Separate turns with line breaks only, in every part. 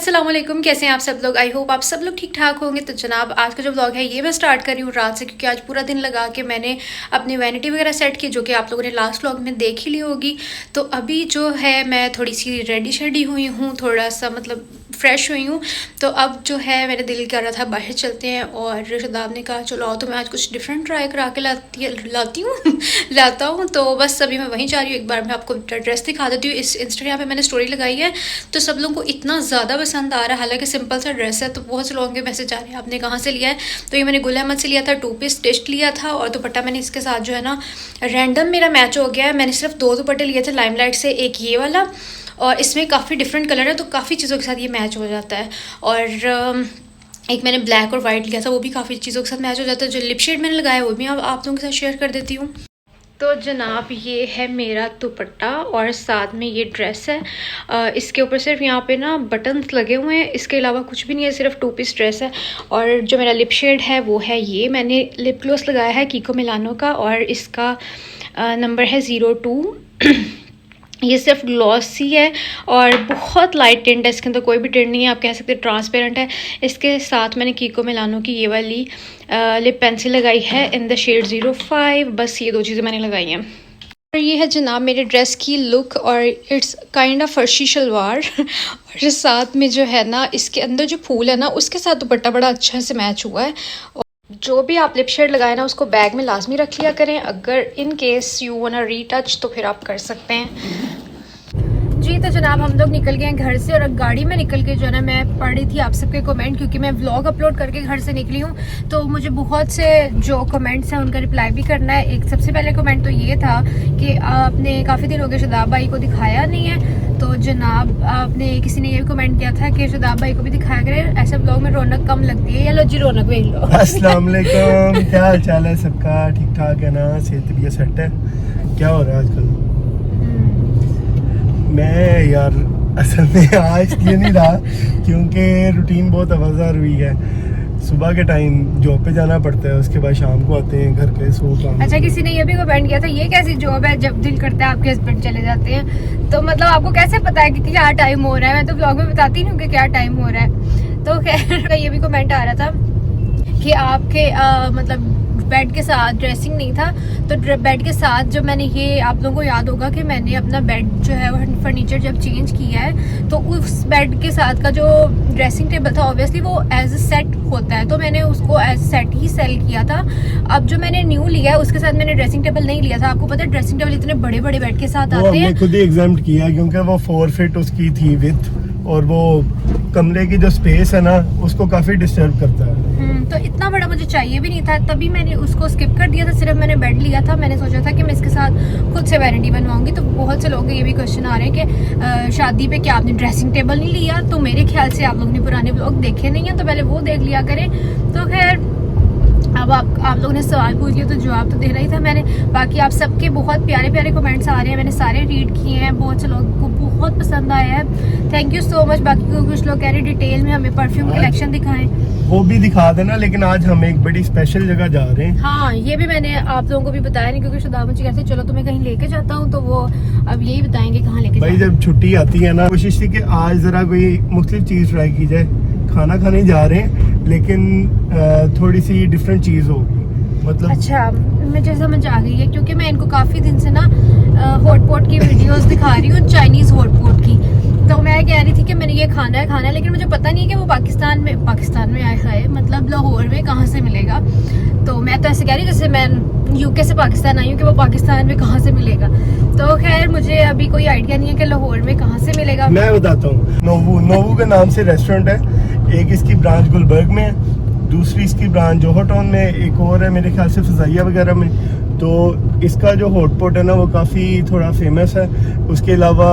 अस्सलामुअलैकुम, कैसे हैं आप सब लोग। आई होप आप सब लोग ठीक ठाक होंगे। तो जनाब आज का जो व्लॉग है ये मैं स्टार्ट कर रही हूँ रात से, क्योंकि आज पूरा दिन लगा के मैंने अपनी वैनिटी वगैरह सेट की, जो कि आप लोगों ने लास्ट व्लॉग में देख ही ली होगी। तो अभी जो है मैं थोड़ी सी रेडी शेडी हुई हूँ, थोड़ा सा मतलब फ्रेश हुई हूँ। तो अब जो है मेरा दिल कर रहा था बाहर चलते हैं, और शदाब ने कहा चलो आओ तो मैं आज कुछ डिफरेंट ट्राई करा के लाता हूँ। तो बस अभी मैं वहीं जा रही हूँ। एक बार मैं आपको ड्रेस दिखा देती हूँ। इस इंस्टाग्राम पे मैंने स्टोरी लगाई है, तो सब लोगों को इतना ज़्यादा पसंद आ रहा है। हालांकि सिंपल सा ड्रेस है, तो बहुत से लोगों के मैसेज आ रहे हैं आपने कहाँ से लिया है। तो ये मैंने गुल अहमद से लिया था, 2 पीस स्टिच्ड लिया था, और दुपट्टा मैंने इसके साथ जो है ना रैंडम मेरा मैच हो गया है। मैंने सिर्फ 2 दुपट्टे लिए थे लाइमलाइट से, एक ये वाला, और इसमें काफ़ी डिफरेंट कलर है तो काफ़ी चीज़ों के साथ ये मैच हो जाता है। और एक मैंने ब्लैक और वाइट लिया था, वो भी काफ़ी चीज़ों के साथ मैच हो जाता है। जो लिप शेड मैंने लगाया वो भी आप लोगों के साथ शेयर कर देती हूँ। तो जनाब ये है मेरा दुपट्टा और साथ में ये ड्रेस है। इसके ऊपर सिर्फ यहाँ पे ना बटन्स लगे हुए हैं, इसके अलावा कुछ भी नहीं है, सिर्फ 2 पीस ड्रेस है। और जो मेरा लिप शेड है वो है ये, मैंने लिप ग्लॉस लगाया है कीको मिलानो का, और इसका नंबर है 02। ये सिर्फ ग्लॉसी है और बहुत लाइट टिंट है, इसके अंदर कोई भी टिंट नहीं है, आप कह सकते हैं ट्रांसपेरेंट है। इसके साथ मैंने कीको मिलानो की ये वाली लिप पेंसिल लगाई है इन द शेड 05। बस ये 2 चीज़ें मैंने लगाई हैं। और ये है जनाब मेरे ड्रेस की लुक, और इट्स काइंड ऑफ फर्शी शलवार और साथ में जो है ना इसके अंदर जो फूल है ना उसके साथ दुपट्टा बड़ा अच्छा से मैच हुआ है। जो भी आप लिप शेड लगाए ना उसको बैग में लाजमी रख लिया करें, अगर इन केस यू वांना रीटच तो फिर आप कर सकते हैं। जी तो जनाब हम लोग निकल गए हैं घर से, और गाड़ी में निकल के जो है ना मैं पढ़ रही थी आप सबके कमेंट, क्योंकि मैं व्लॉग अपलोड करके घर से निकली हूँ। तो मुझे बहुत से जो कमेंट्स हैं उनका रिप्लाई भी करना है। एक सबसे पहले कमेंट तो ये था कि आपने काफ़ी दिन हो गए शदाब भाई को दिखाया नहीं है। तो जनाब आपने किसी ने ये भी कमेंट किया था कि शदाब भाई को भी दिखाया करें, ऐसे व्लॉग में रौनक कम लगती है। या लो जी रौनक देख लो।
अस्सलाम वालेकुम, क्या हाल चाल है सबका? ठीक ठाक है ना? सेहत भी सेट है? क्या हो रहा है आजकल? मैं यार असल में आज ये नहीं रहा, क्योंकि रूटीन बहुत अवज़र हुई है। सुबह के टाइम जॉब पे जाना पड़ता है, उसके बाद शाम को आते हैं घर के सो काम।
अच्छा, किसी ने ये भी कमेंट किया था ये कैसी जॉब है जब दिल करता है आपके हस्बैंड चले जाते हैं। तो मतलब आपको कैसे पता है कि क्या टाइम हो रहा है? मैं तो ब्लॉग में बताती नहीं हूँ कि क्या टाइम हो रहा है। तो खैर ये भी कमेंट आ रहा था कि आपके मतलब बेड के साथ ड्रेसिंग नहीं था। तो बेड के साथ जो मैंने ये आप लोगों को याद होगा कि मैंने अपना बेड जो है फर्नीचर जब चेंज किया है, तो उस बेड के साथ का जो ड्रेसिंग टेबल था ऑब्वियसली वो एज अ सेट होता है, तो मैंने उसको एज सेट ही सेल किया था। अब जो मैंने न्यू लिया है उसके साथ मैंने ड्रेसिंग टेबल नहीं लिया था। आपको पता है ड्रेसिंग टेबल इतने बड़े बड़े बेड के साथ आते हैं,
खुद ही एग्जाम्प्ट किया क्योंकि वो 4 फीट उसकी थी विथ, और वो कमरे की जो स्पेस है ना उसको काफी डिस्टर्ब करता है।
तो इतना बड़ा मुझे चाहिए भी नहीं था, तभी मैंने उसको स्किप कर दिया था। सिर्फ मैंने बेड लिया था। मैंने सोचा था कि मैं इसके साथ खुद से वैनिटी बनवाऊंगी। तो बहुत से लोगों के ये भी क्वेश्चन आ रहे हैं कि शादी पे क्या आपने ड्रेसिंग टेबल नहीं लिया? तो मेरे ख्याल से आप लोगों ने पुराने ब्लॉग देखे नहीं है, तो पहले वो देख लिया करें। तो खैर अब आप लोगों ने सवाल पूछ लिया तो जवाब तो देना ही था मैंने। बाकी आप सबके बहुत प्यारे प्यारे कमेंट्स आ रहे हैं, मैंने सारे रीड किए हैं। बहुत से लोगों को बहुत पसंद आया है, थैंक यू सो मच। बाकी कुछ लोग कह रहे हैं डिटेल में हमें परफ्यूम कलेक्शन दिखाएं, वो
भी दिखा देना। लेकिन आज हम एक बड़ी स्पेशल जगह जा रहे हैं।
हाँ ये भी मैंने आप लोगों को भी बताया नहीं, क्योंकि शदाब मुझे कहते चलो तुम्हें कहीं लेके जाता हूँ, तो वो अब यही बताएंगे कहाँ लेके
भाई। जब छुट्टी आती है ना, कोशिश थी कि आज जरा कोई मुख्तलिफ चीज ट्राई की जाए। खाना खाने जा रहे हैं लेकिन थोड़ी सी डिफरेंट चीज होगी, मतलब
अच्छा मुझे समझ आ गई है, क्योंकि मैं इनको काफ़ी दिन से ना हॉट पॉट की वीडियोस दिखा रही हूँ, चाइनीज़ हॉट पॉट की। तो मैं कह रही थी कि मैंने ये खाना है, लेकिन मुझे पता नहीं है कि वो पाकिस्तान में आया है, मतलब लाहौर में कहाँ से मिलेगा। तो मैं तो ऐसे कह रही हूँ जैसे मैं यूके से पाकिस्तान आई हूँ कि वो पाकिस्तान में कहाँ से मिलेगा। तो खैर मुझे अभी कोई आइडिया नहीं है कि लाहौर में कहाँ से मिलेगा।
मैं बताता हूँ। नोवू के नाम से रेस्टोरेंट है। एक इसकी ब्रांच गुलबर्ग में है, दूसरी इसकी ब्रांच जोहर टाउन में, एक और है मेरे ख्याल से फजाइया वगैरह में। तो इसका जो हॉटपॉट है ना वो काफ़ी थोड़ा फेमस है। उसके अलावा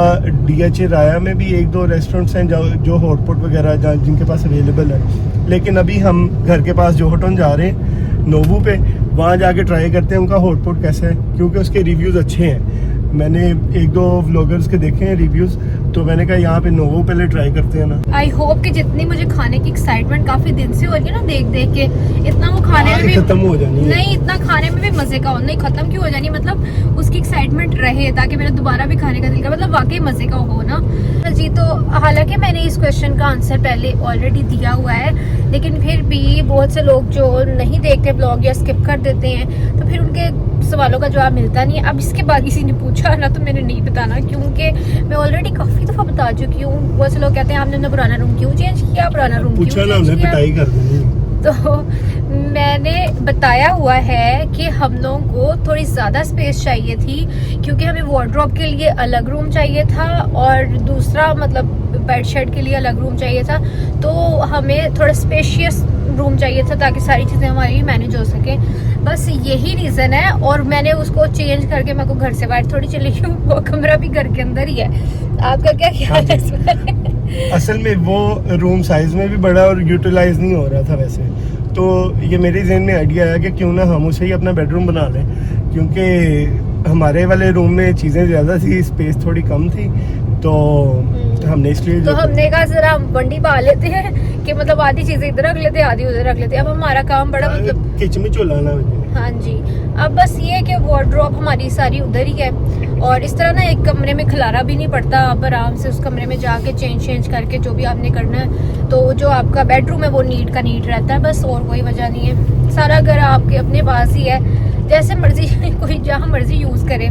DH राया में भी 1-2 रेस्टोरेंट्स हैं जो हॉटपॉट वगैरह जिनके पास अवेलेबल है। लेकिन अभी हम घर के पास जोहर टाउन जा रहे हैं नोवू पे, वहाँ जाके ट्राई करते हैं उनका हॉटपॉट कैसा है, क्योंकि उसके रिव्यूज़ अच्छे हैं। मैंने 1-2 व्लॉगर्स के देखे हैं रिव्यूज़, तो मैंने कहा यहाँ पे नोवो पहले ट्राई करते हैं ना।
आई होप कि जितनी मुझे खाने की एक्साइटमेंट काफी दिन से हो रही है ना देख देख के, इतना वो खाने में भी
खत्म हो जानी है।
नहीं, इतना खाने में भी मजे का हो, नहीं खत्म क्यों हो जानी, मतलब उसकी एक्साइटमेंट रहे ताकि मेरा दोबारा भी खाने का दिल का, मतलब वाकई मजे का हो ना जी। तो हालांकि मैंने इस क्वेश्चन का आंसर पहले ऑलरेडी दिया हुआ है, लेकिन फिर भी बहुत से लोग जो नहीं देखते ब्लॉग या स्किप कर देते हैं, तो फिर उनके सवालों का जवाब मिलता नहीं है। अब इसके बाद किसी ने पूछा ना तो मैंने नहीं बताना, क्योंकि मैं ऑलरेडी काफी दफा बता चुकी हूँ। बहुत से लोग कहते हैं आपने अपना पुराना रूम क्यों चेंज किया, पुराना रूम
पूछा ना, हमने पिटाई कर दी।
तो मैंने बताया हुआ है कि हम लोगों को थोड़ी ज़्यादा स्पेस चाहिए थी, क्योंकि हमें वार्डरोब के लिए अलग रूम चाहिए था और दूसरा मतलब बेड शेड के लिए अलग रूम चाहिए था। तो हमें थोड़ा स्पेशियस रूम चाहिए था ताकि सारी चीज़ें हमारी मैनेज हो सके, बस यही रीज़न है। और मैंने उसको चेंज करके मेरे को घर से बाहर थोड़ी चली गई, वो कमरा भी घर के अंदर ही है। आपका क्या ख्याल है इस पर?
असल में वो रूम साइज में भी बड़ा और यूटिलाइज नहीं हो रहा था वैसे, तो ये मेरे जहन में आइडिया आया कि क्यों ना हम उसे ही अपना बेडरूम बना लें, क्योंकि हमारे वाले रूम में चीज़ें ज़्यादा थी, स्पेस थोड़ी कम थी, तो हमने इसलिए
तो हमने कहा जरा वंडी पा लेते हैं कि मतलब आधी चीजें इधर रख लेते आधी उधर रख लेते। अब हमारा काम बड़ा मतलब
किचन में चुलाना है।
हाँ जी, अब बस ये है कि वार्डरोब हमारी सारी उधर ही है और इस तरह ना एक कमरे में खिलारा भी नहीं पड़ता। आप आराम से उस कमरे में जाके चेंज करके जो भी आपने करना है, तो जो आपका बेडरूम है वो नीट का नीट रहता है, बस और कोई वजह नहीं है। सारा घर आपके अपने पास ही है, जैसे मर्जी कोई जहाँ मर्जी यूज़ करे,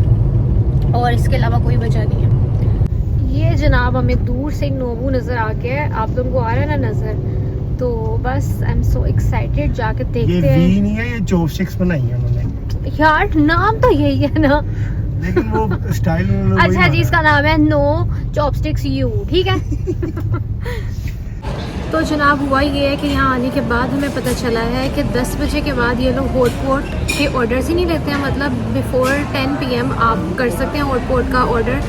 और इसके अलावा कोई वजह नहीं है। ये जनाब हमें दूर से नोवो नज़र आ गया है, आप लोगों को आ रहा है ना नज़र, तो बस आई एम सो एक्साइटेड, जाके देखते हैं।
ये नहीं है, ये चॉपस्टिक्स बनाई है उन्होंने
यार, नाम तो यही है ना,
लेकिन वो स्टाइल
अच्छा जी, इसका नाम है नो चॉपस्टिक्स यू, ठीक है। तो जनाब हुआ ये है कि यहाँ आने के बाद हमें पता चला है कि 10 बजे के बाद ये लोग हॉट पॉट के ऑर्डर्स ही नहीं लेते हैं, मतलब बिफोर 10 PM आप कर सकते हैं हॉट पॉट का ऑर्डर।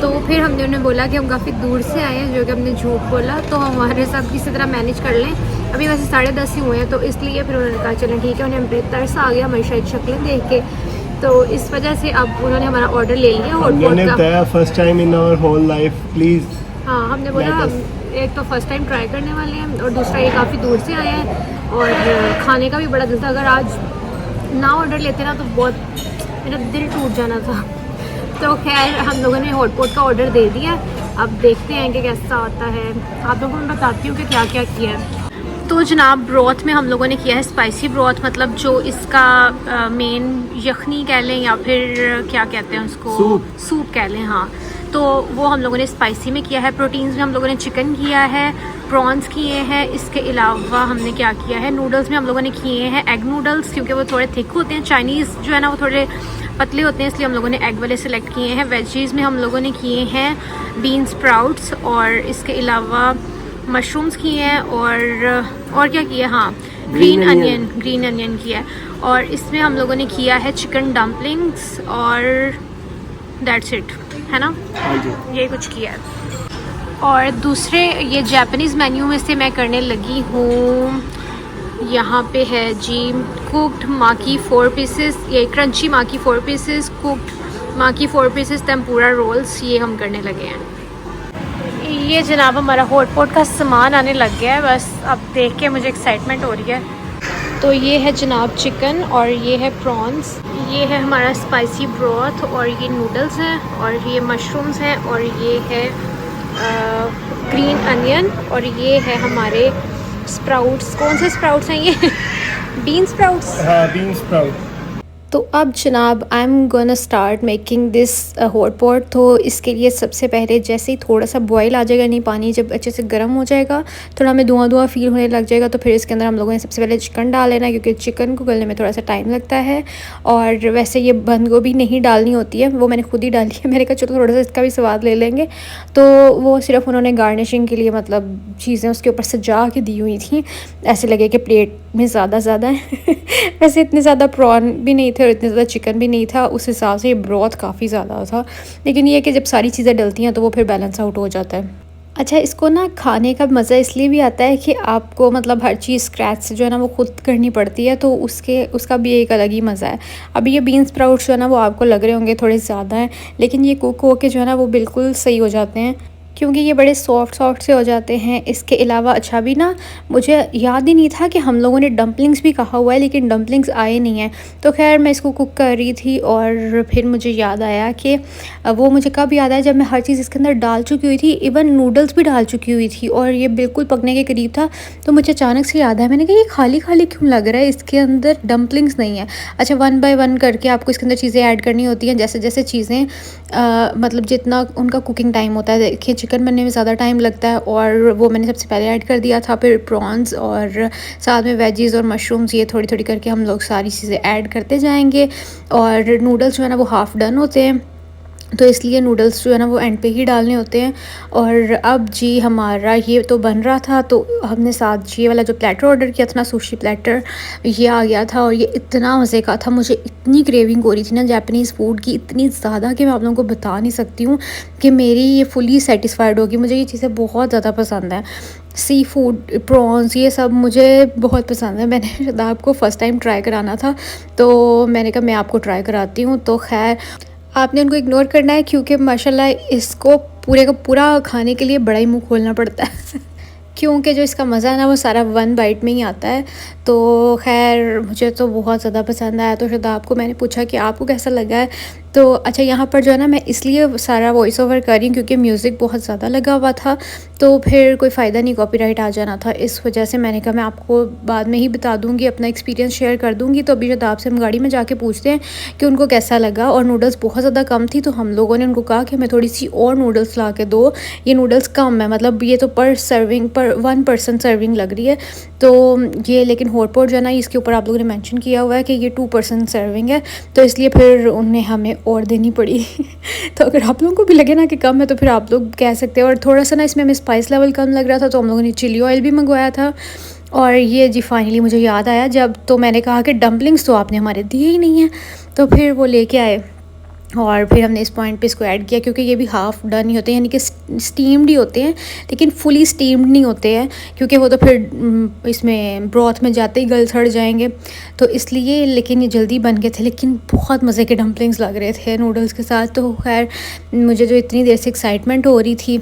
तो फिर हमने उन्हें बोला कि हम काफ़ी दूर से आए हैं, जो कि हमने झूठ बोला, तो हमारे साथ किसी तरह मैनेज कर लें। अभी वैसे 10:30 ही हुए हैं, तो इसलिए फिर उन्होंने कहा चलें ठीक है, उन्हें बड़े तरस आ गया हमारी शायद शक्लें देख के, तो इस वजह से अब उन्होंने हमारा ऑर्डर ले लिया हॉट पॉट का।
First time in our whole life, please.
हाँ, हमने बोला हम एक तो फर्स्ट टाइम ट्राई करने वाले हैं और दूसरा ये काफ़ी दूर से आया है और खाने का भी बड़ा दिल था। अगर आज ना ऑर्डर लेते ना तो बहुत मेरा दिल टूट जाना था। तो खैर हम लोगों ने हॉट पॉट का ऑर्डर दे दिया, अब देखते हैं कि कैसा आता है। आप लोगों को मैं बताती हूँ कि क्या क्या किया है। तो जनाब ब्रॉथ में हम लोगों ने किया है स्पाइसी ब्रॉथ, मतलब जो इसका मेन यखनी कह लें या फिर क्या कहते हैं उसको, सूप कह लें, हाँ। तो वो हम लोगों ने स्पाइसी में किया है। प्रोटीन्स में हम लोगों ने चिकन किया है, प्रॉन्स किए हैं, इसके अलावा हमने क्या किया है, नूडल्स में हम लोगों ने किए हैं एग नूडल्स, क्योंकि वो थोड़े थिक होते हैं। चाइनीज़ जो है ना वो थोड़े पतले होते हैं, इसलिए हम लोगों ने एग वाले सेलेक्ट किए हैं। वेजीज़ में हम लोगों ने किए हैं बीन स्प्राउट्स, और इसके अलावा मशरूम्स किए हैं, और क्या किया, हाँ ग्रीन अनियन किया है। और इसमें हम लोगों ने किया है चिकन डम्पलिंग्स, और दैट्स इट, है ना, ये कुछ किया है। और दूसरे ये जापानीज़ मेन्यू में से मैं करने लगी हूँ, यहाँ पे है जी कुक्ड माकी 4 पीसेस, ये crunchy maki 4 pieces, cooked maki 4 pieces, tempura rolls, ये हम करने लगे हैं। ये जनाब हमारा हॉट पॉट का सामान आने लग गया है, बस अब देख के मुझे एक्साइटमेंट हो रही है। तो ये है जनाब चिकन, और ये है प्रॉन्स, ये है हमारा स्पाइसी ब्रॉथ, और ये नूडल्स हैं, और ये मशरूम्स हैं, और ये है ग्रीन अनियन, और ये है हमारे स्प्राउट्स। कौन से स्प्राउट्स हैं ये? Bean sprouts.
हाँ, बीन स्प्राउट।
तो अब जनाब I am gonna start making this hot pot. तो इसके लिए सबसे पहले जैसे ही थोड़ा सा बॉयल आ जाएगा, नहीं पानी जब अच्छे से गर्म हो जाएगा, थोड़ा हमें धुआं फील होने लग जाएगा, तो फिर इसके अंदर हम लोगों ने सबसे पहले चिकन डाल लेना, क्योंकि चिकन को गलने में थोड़ा सा टाइम लगता है। और वैसे ये बंद गोभी नहीं डालनी होती है, वो मैंने खुद ही डाली है। मैंने कहा चलो थोड़ा सा इसका भी स्वाद ले लेंगे, तो वो सिर्फ उन्होंने गार्निशिंग के लिए मतलब चीज़ें उसके ऊपर सजा के दी हुई थी, ऐसे लगे कि प्लेट में ज़्यादा है। वैसे इतने ज़्यादा प्रॉन भी नहीं थे और इतने ज़्यादा चिकन भी नहीं था, उस हिसाब से ये ब्रॉथ काफ़ी ज़्यादा था। लेकिन ये कि जब सारी चीज़ें डलती हैं तो वो फिर बैलेंस आउट हो जाता है। अच्छा, इसको ना खाने का मज़ा इसलिए भी आता है कि आपको मतलब हर चीज़ स्क्रैच से जो है ना वो खुद करनी पड़ती है, तो उसका भी एक अलग ही मज़ा है। अभी ये बीन स्प्राउट्स जो है ना वो आपको लग रहे होंगे थोड़े ज़्यादा हैं, लेकिन ये कुक होके जो है ना वो बिल्कुल सही हो जाते हैं। क्योंकि ये बड़े सॉफ्ट सॉफ्ट से हो जाते हैं। इसके अलावा अच्छा भी ना, मुझे याद ही नहीं था कि हम लोगों ने डम्पलिंग्स भी कहा हुआ है, लेकिन डम्पलिंग्स आए नहीं हैं। तो खैर मैं इसको कुक कर रही थी और फिर मुझे याद आया कि वो मुझे कब याद आया, जब मैं हर चीज़ इसके अंदर डाल चुकी हुई थी, इवन नूडल्स भी डाल चुकी हुई थी और ये बिल्कुल पकने के करीब था। तो मुझे अचानक से याद आया, मैंने कहा ये खाली खाली क्यों लग रहा है, इसके अंदर डम्पलिंग्स नहीं है। अच्छा, 1 बाय 1 करके आपको इसके अंदर चीज़ें ऐड करनी होती हैं, जैसे जैसे चीज़ें मतलब जितना उनका कुकिंग टाइम होता है। देखिए चिकन बनने में ज़्यादा टाइम लगता है और वो मैंने सबसे पहले ऐड कर दिया था, फिर प्रॉन्स और साथ में वेजीज़ और मशरूम्स, ये थोड़ी थोड़ी करके हम लोग सारी चीज़ें ऐड करते जाएंगे। और नूडल्स जो है ना वो हाफ़ डन होते हैं, तो इसलिए नूडल्स जो है ना वो एंड पे ही डालने होते हैं। और अब जी हमारा ये तो बन रहा था, तो हमने साथ ये वाला जो प्लेटर ऑर्डर किया था ना, सुशी प्लेटर, ये आ गया था और ये इतना मज़े का था। मुझे इतनी क्रेविंग हो रही थी ना जापानीज़ फूड की, इतनी ज़्यादा कि मैं आप लोगों को बता नहीं सकती हूँ कि मेरी ये फुली सेटिस्फाइड होगी। मुझे ये चीज़ें बहुत ज़्यादा पसंद हैं, सी फूड, प्रॉन्स, ये सब मुझे बहुत पसंद है। मैंने शादाब को फ़र्स्ट टाइम ट्राई कराना था, तो मैंने कहा मैं आपको ट्राई कराती हूँ। तो खैर आपने उनको इग्नोर करना है, क्योंकि माशाल्लाह इसको पूरे का पूरा खाने के लिए बड़ा ही मुंह खोलना पड़ता है क्योंकि जो इसका मज़ा है ना वो सारा 1 बाइट में ही आता है। तो खैर मुझे तो बहुत ज़्यादा पसंद आया। तो शादाब को मैंने पूछा कि आपको कैसा लगा है। तो अच्छा, यहाँ पर जो है ना मैं इसलिए सारा वॉइस ओवर कर रही हूँ क्योंकि म्यूज़िक बहुत ज़्यादा लगा हुआ था, तो फिर कोई फ़ायदा नहीं, कॉपीराइट आ जाना था। इस वजह से मैंने कहा मैं आपको बाद में ही बता दूँगी, अपना एक्सपीरियंस शेयर कर दूँगी। तो अभी शादाब से हम गाड़ी में जाके पूछते हैं कि उनको कैसा लगा। और नूडल्स बहुत ज़्यादा कम थी, तो हम लोगों ने उनको कहा कि हमें थोड़ी सी और नूडल्स ला के दो, ये नूडल्स कम है, मतलब ये तो पर सर्विंग पर 1 पर्सन सर्विंग लग रही है। तो ये लेकिन हॉटपॉट जो है ना इसके ऊपर आप लोगों ने मेंशन किया हुआ है कि ये 2 पर्सन सर्विंग है, तो इसलिए फिर उन्हें हमें और देनी पड़ी तो अगर आप लोगों को भी लगे ना कि कम है तो फिर आप लोग कह सकते हैं। और थोड़ा सा ना इसमें हमें स्पाइस लेवल कम लग रहा था, तो हम लोगों ने चिली ऑयल भी मंगवाया था। और ये जी फाइनली मुझे याद आया जब, तो मैंने कहा कि डम्पलिंग्स तो आपने हमारे दिए ही नहीं हैं, तो फिर वो लेके आए और फिर हमने इस पॉइंट पे इसको ऐड किया, क्योंकि ये भी हाफ़ डन ही होते हैं, यानी कि स्टीम्ड ही होते हैं, लेकिन फुली स्टीम्ड नहीं होते हैं, क्योंकि वो तो फिर इसमें ब्रॉथ में जाते ही गल सड़ जाएंगे, तो इसलिए। लेकिन ये जल्दी बन गए थे, लेकिन बहुत मज़े के डम्पलिंग्स लग रहे थे नूडल्स के साथ। तो खैर मुझे जो इतनी देर से एक्साइटमेंट हो रही थी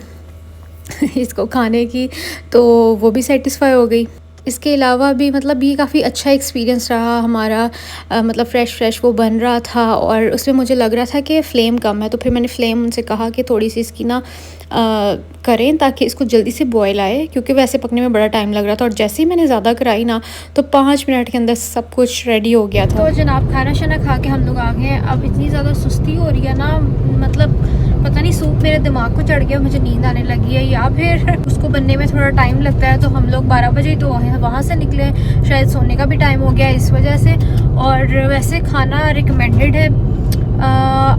इसको खाने की, तो वो भी सेटिस्फाई हो गई। इसके अलावा भी मतलब ये काफ़ी अच्छा एक्सपीरियंस रहा हमारा। मतलब फ़्रेश वो बन रहा था और उसमें मुझे लग रहा था कि फ़्लेम कम है, तो फिर मैंने फ़्लेम उनसे कहा कि थोड़ी सी इसकी ना करें ताकि इसको जल्दी से बॉयल आए, क्योंकि वैसे पकने में बड़ा टाइम लग रहा था। और जैसे ही मैंने ज़्यादा कराई ना, तो 5 मिनट के अंदर सब कुछ रेडी हो गया था। तो जनाब खाना शाना खा के हम लोग आ गए हैं। अब इतनी ज़्यादा सुस्ती हो रही है ना, मतलब पता नहीं सूप मेरे दिमाग को चढ़ गया, मुझे नींद आने लगी है, या फिर उसको बनने में थोड़ा टाइम लगता है। तो हम लोग 12 बजे तो वहाँ से निकले, शायद सोने का भी टाइम हो गया इस वजह से। और वैसे खाना रिकमेंडेड है।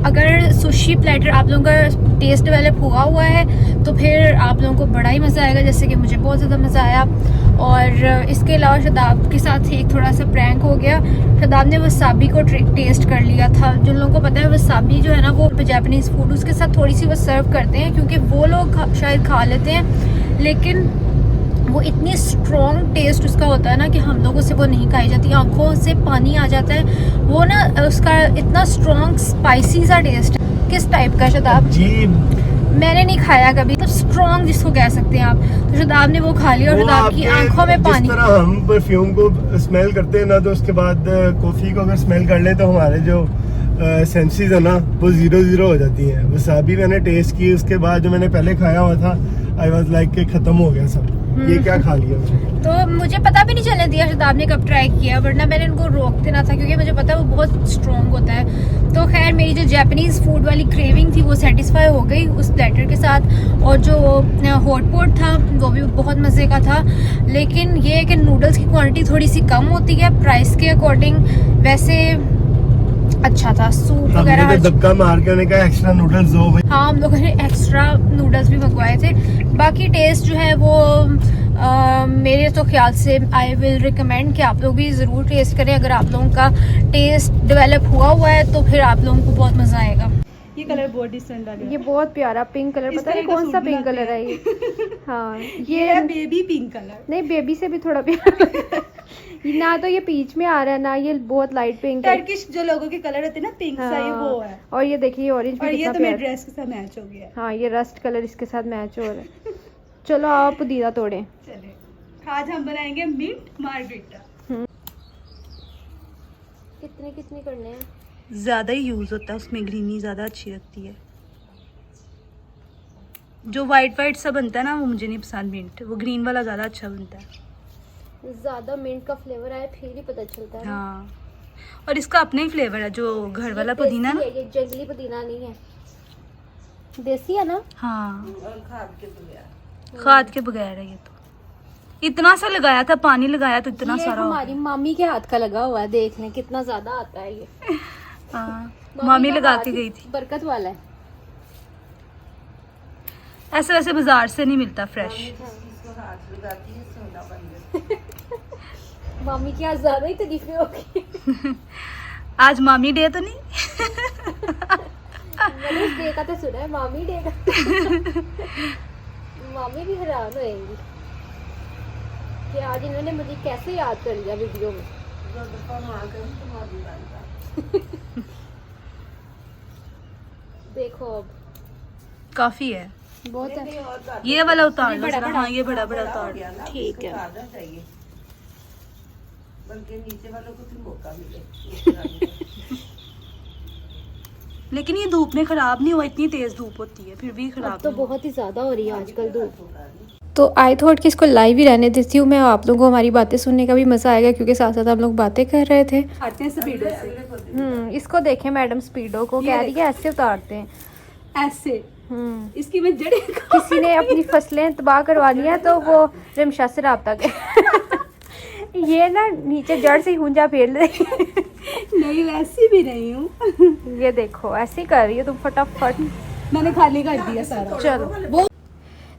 अगर सुशी प्लेटर आप लोगों का टेस्ट डेवलप हुआ है तो फिर आप लोगों को बड़ा ही मज़ा आएगा, जैसे कि मुझे बहुत ज़्यादा मज़ा आया। और इसके अलावा शादाब के साथ एक थोड़ा सा प्रैंक हो गया। शादाब ने वसाबी को टेस्ट कर लिया था। जिन लोगों को पता है वसाबी जो है ना वो जापानीज़ फूड, उसके साथ थोड़ी सी वो सर्व करते हैं, क्योंकि वो लोग शायद खा लेते हैं, लेकिन वो इतनी स्ट्रॉन्ग टेस्ट उसका होता है ना कि हम लोगों से वो नहीं खाई जाती, आंखों से पानी आ जाता है। वो ना उसका इतना स्ट्रॉन्ग स्पाइसी सा टेस्ट है। किस टाइप का शादाब
जी?
मैंने नहीं खाया कभी, तो स्ट्रॉन्ग जिसको कह सकते हैं आप। तो शादाब ने वो खा लिया और शादाब की आंखों में पानी।
जिस तरह हम परफ्यूम को स्मेल करते हैं ना, तो उसके बाद कॉफ़ी को अगर स्मेल कर ले तो हमारे जो सेंसेस है ना वो 0 हो जाती है। वसाबी मैंने टेस्ट की, उसके बाद जो मैंने पहले खाया हुआ था आई वाज लाइक कि ख़त्म हो गया सब। ये क्या खा लिया
तो मुझे पता भी नहीं चलने दिया शादाब ने कब ट्राई किया, वरना मैंने इनको रोक देना था, क्योंकि मुझे पता है वो बहुत स्ट्रॉन्ग होता है। तो खैर मेरी जो जापानीज़ फूड वाली क्रेविंग थी वो सेटिस्फाई हो गई उस प्लेटर के साथ। और जो हॉटपॉट था वो भी बहुत मज़े का था, लेकिन ये है कि नूडल्स की क्वांटिटी थोड़ी सी कम होती है प्राइस के अकॉर्डिंग। वैसे अच्छा था, सूप वगैरह
धक्का मार के उन्हें कहा एक्स्ट्रा नूडल्स दो भाई।
हाँ, हम लोगों ने एक्स्ट्रा नूडल्स भी मंगवाए थे। बाकी टेस्ट जो है वो मेरे तो ख्याल से आई विल रिकमेंड कि आप लोग भी ज़रूर टेस्ट करें। अगर आप लोगों का टेस्ट डेवलप हुआ है तो फिर आप लोगों को बहुत मज़ा आएगा।
ये कलर बहुत डिसेंट लग रहा है।
ये बहुत प्यारा पिंक कलर, पता नहीं कौन सा पिंक कलर है ये। हाँ,
ये है बेबी पिंक कलर।
नहीं, बेबी से भी थोड़ा प्यारा ना तो ये पीच में आ रहा है ना ये बहुत लाइट पिंक है।
टर्किश जो लोगों के कलर होते हैं ना पिंक सा, ये वो है।
और ये देखिए ऑरेंज
और ये तो मेरे ड्रेस के साथ मैच हो गया है।
हाँ ये रस्ट कलर इसके साथ मैच हो रहा है। चलो आप पुदीना तोड़ें।
चले, आज हम बनाएंगे मिंट मार्गरीटा।
कितने कितने करने हैं?
ज़्यादा ही यूज़ होता है उसमें, ग्रीनी ज़्यादा अच्छी लगती है। जो वाइट वाइट सा बनता है ना वो मुझे नहीं पसंद मिंट, वो ग्रीन वाला ज़्यादा अच्छा बनता है।
ज़्यादा मिंट का फ्लेवर आया फिर ही पता चलता है।
हाँ, और इसका अपना ही फ्लेवर है, जो घर वाला पुदीना ना,
ये जंगली पुदीना नहीं है, देसी है ना।
हाँ खाद के बगैर है ये तो। इतना सा लगाया था, पानी लगाया तो इतना
ये
सारा हो
हमारी मामी के हाथ का लगा हुआ है, देख लें कितना ज्यादा आता है ये।
गया। हाँ मामी
का
लगा
हाथ
के गई थी।
बरकत वाला है।
ऐसे वैसे बाजार से नहीं मिलता फ्रेश।
मामी की आज ज्यादा ही तारीफें हो गई।
आज मामी डे तो नहीं।
मैंने उस डे का तो सुना है, मामी डे का। मामी भी हैरान होएंगी कि आज इन्होंने मुझे कैसे याद कर लिया वीडियो में। देखो अब
काफी है,
बहुत है।
ये वाला उतार लो जरा। हाँ ये बड़ा बड़ा उतार लो।
ठीक है।
लेकिन ये धूप में खराब नहीं हुआ, इतनी तेज धूप होती है फिर भी खराब
अब तो
नहीं हुआ।
बहुत ही ज़्यादा हो रही है आजकल धूप। तो आई थॉट कि इसको लाइव ही रहने देती हूँ मैं, आप लोगों को हमारी बातें सुनने का भी मज़ा आएगा क्योंकि साथ साथ हम लोग बातें कर रहे थे।
आते हैं स्पीडो से।
इसको देखें मैडम स्पीडो को, कह रही है ऐसे उतारते हैं।
ऐसे इसकी मैं जड़ें
किसी ने अपनी फसलें तबाह करवानी है तो वो रिमशा से रब्ता करे। ये ना नीचे जड़ से ही हुंजा फेर ले।
नहीं वैसी भी नहीं हूँ।
ये देखो ऐसे ही कर रही है तुम फटाफट।
मैंने खाली कर दिया सारा।
चलो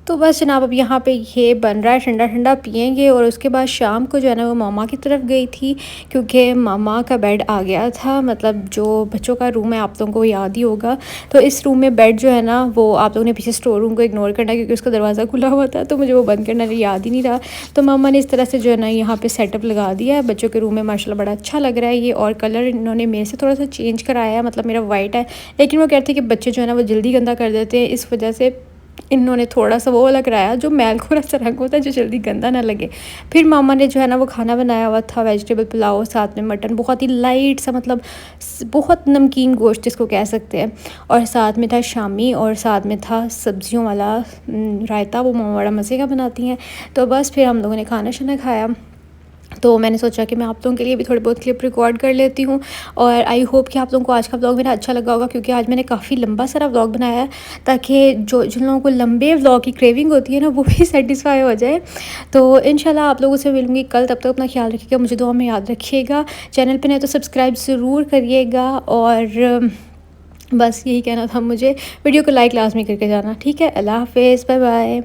तो बस जनाब अब यहाँ पे ये बन रहा है, ठंडा ठंडा पियेंगे। और उसके बाद शाम को जो है ना वो मामा की तरफ गई थी क्योंकि मामा का बेड आ गया था, मतलब जो बच्चों का रूम है आप लोगों को याद ही होगा। तो इस रूम में बेड जो है ना वो आप लोगों ने पीछे स्टोर रूम को इग्नोर करना क्योंकि उसका दरवाज़ा खुला हुआ था, तो मुझे वो बंद करना याद ही नहीं रहा। तो मामा ने इस तरह से जो है ना यहाँ पर सेटअप लगा दिया है बच्चों के रूम में। माशाल्लाह बड़ा अच्छा लग रहा है ये। और कलर इन्होंने मेरे से थोड़ा सा चेंज कराया है, मतलब मेरा वाइट है लेकिन वो कहते हैं कि बच्चे जो है ना वो जल्दी गंदा कर देते हैं, इस वजह से इन्होंने थोड़ा सा वो अलग कराया जो मैल खोरा सा रंग होता है जो जल्दी गंदा ना लगे। फिर मामा ने जो है ना वो खाना बनाया हुआ था, वेजिटेबल पुलाव, साथ में मटन, बहुत ही लाइट सा, मतलब बहुत नमकीन गोश्त जिसको कह सकते हैं। और साथ में था शामी और साथ में था सब्जियों वाला रायता, वो मामा बड़ा मज़े का बनाती हैं। तो बस फिर हम लोगों ने खाना शाना खाया। तो मैंने सोचा कि मैं आप लोगों के लिए भी थोड़े बहुत क्लिप रिकॉर्ड कर लेती हूँ। और आई होप कि आप लोगों को आज का व्लॉग मेरा अच्छा लगा होगा क्योंकि आज मैंने काफ़ी लंबा सारा व्लॉग बनाया है ताकि जिन लोगों को लंबे व्लॉग की क्रेविंग होती है ना वो भी सेटिस्फाई हो जाए। तो इंशाल्लाह आप लोगों से मिलूँगी कल, तब तक अपना ख्याल रखिएगा, मुझे दुआ में याद रखिएगा। चैनल पर नहीं तो सब्सक्राइब ज़रूर करिएगा। और बस यही कहना था मुझे, वीडियो को लाइक लाजमी करके जाना। ठीक है, अल्लाह हाफिज़, बाय बाय।